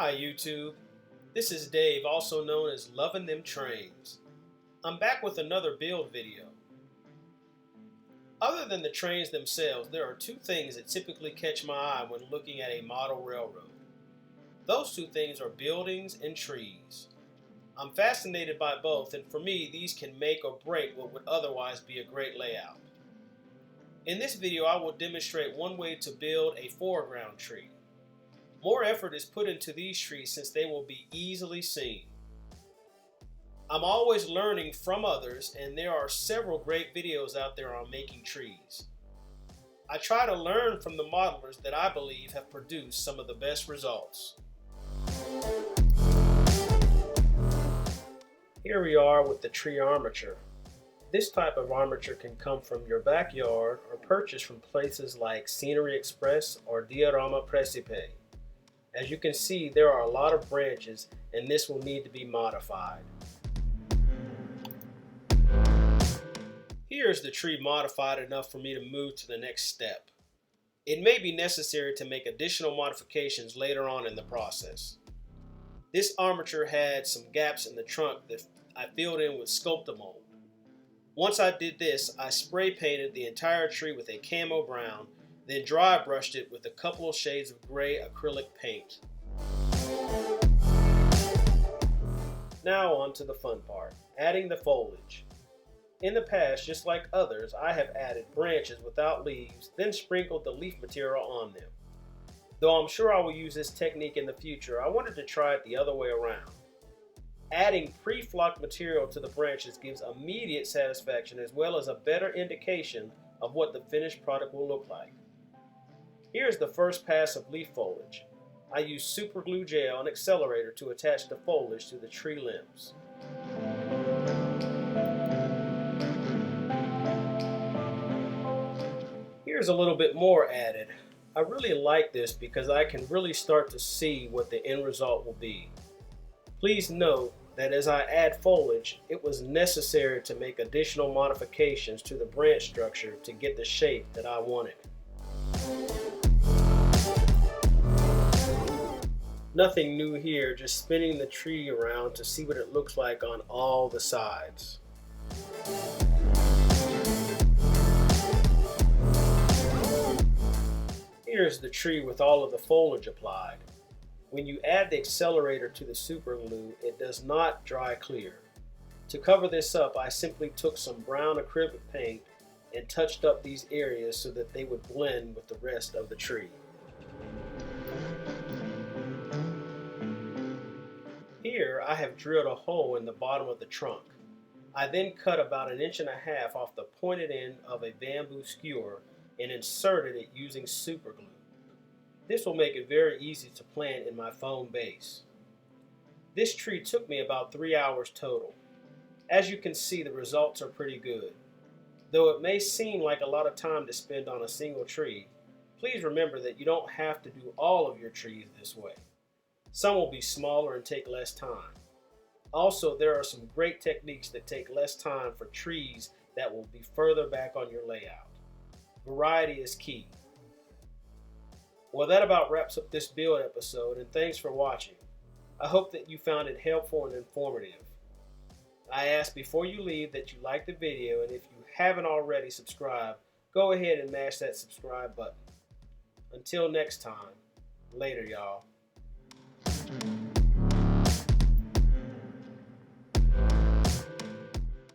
Hi YouTube, this is Dave, also known as Loving Them Trains. I'm back with another build video. Other than the trains themselves, there are two things that typically catch my eye when looking at a model railroad. Those two things are buildings and trees. I'm fascinated by both, and for me these can make or break what would otherwise be a great layout. In this video I will demonstrate one way to build a foreground tree. More effort is put into these trees since they will be easily seen. I'm always learning from others, and there are several great videos out there on making trees. I try to learn from the modelers that I believe have produced some of the best results. Here we are with the tree armature. This type of armature can come from your backyard or purchased from places like Scenery Express or Diorama Precipe. As you can see, there are a lot of branches, and this will need to be modified. Here is the tree modified enough for me to move to the next step. It may be necessary to make additional modifications later on in the process. This armature had some gaps in the trunk that I filled in with Sculptamold. Once I did this, I spray painted the entire tree with a camo brown, then dry brushed it with a couple of shades of gray acrylic paint. Now on to the fun part, adding the foliage. In the past, just like others, I have added branches without leaves, then sprinkled the leaf material on them. Though I'm sure I will use this technique in the future, I wanted to try it the other way around. Adding pre-flocked material to the branches gives immediate satisfaction as well as a better indication of what the finished product will look like. Here's the first pass of leaf foliage. I use super glue gel and accelerator to attach the foliage to the tree limbs. Here's a little bit more added. I really like this because I can really start to see what the end result will be. Please note that as I add foliage, it was necessary to make additional modifications to the branch structure to get the shape that I wanted. Nothing new here, just spinning the tree around to see what it looks like on all the sides. Here's the tree with all of the foliage applied. When you add the accelerator to the super glue, it does not dry clear. To cover this up, I simply took some brown acrylic paint and touched up these areas so that they would blend with the rest of the tree. Here I have drilled a hole in the bottom of the trunk. I then cut about 1.5 inches off the pointed end of a bamboo skewer and inserted it using super glue. This will make it very easy to plant in my foam base. This tree took me about 3 hours total. As you can see, the results are pretty good. Though it may seem like a lot of time to spend on a single tree, please remember that you don't have to do all of your trees this way. Some will be smaller and take less time. Also, there are some great techniques that take less time for trees that will be further back on your layout. Variety is key. Well, that about wraps up this build episode, and thanks for watching. I hope that you found it helpful and informative. I ask before you leave that you like the video, and if you haven't already subscribed, go ahead and mash that subscribe button. Until next time, later y'all.